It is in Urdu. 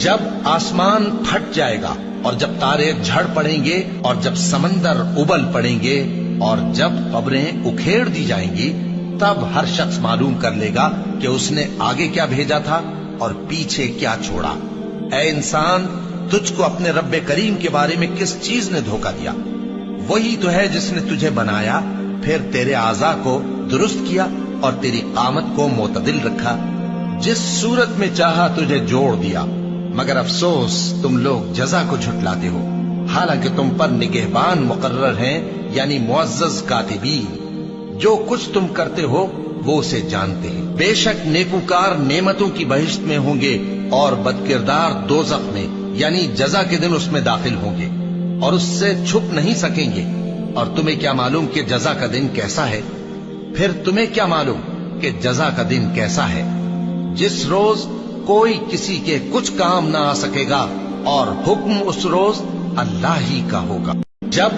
جب آسمان پھٹ جائے گا اور جب تارے جھڑ پڑیں گے اور جب سمندر ابل پڑیں گے اور جب قبریں اکھیڑ دی جائیں گی، تب ہر شخص معلوم کر لے گا کہ اس نے آگے کیا بھیجا تھا اور پیچھے کیا چھوڑا۔ اے انسان، تجھ کو اپنے رب کریم کے بارے میں کس چیز نے دھوکہ دیا؟ وہی تو ہے جس نے تجھے بنایا، پھر تیرے اعضاء کو درست کیا اور تیری قامت کو معتدل رکھا، جس صورت میں چاہا تجھے جوڑ دیا۔ مگر افسوس تم لوگ جزا کو جھٹلاتے ہو، حالانکہ تم پر نگہبان مقرر ہیں، یعنی معزز کاتبین۔ جو کچھ تم کرتے ہو وہ اسے جانتے ہیں۔ بے شک نیکوکار نعمتوں کی بہشت میں ہوں گے اور بدکردار دوزخ میں، یعنی جزا کے دن اس میں داخل ہوں گے اور اس سے چھپ نہیں سکیں گے۔ اور تمہیں کیا معلوم کہ جزا کا دن کیسا ہے؟ پھر تمہیں کیا معلوم کہ جزا کا دن کیسا ہے؟ جس روز کوئی کسی کے کچھ کام نہ آ سکے گا اور حکم اس روز اللہ ہی کا ہوگا۔ جب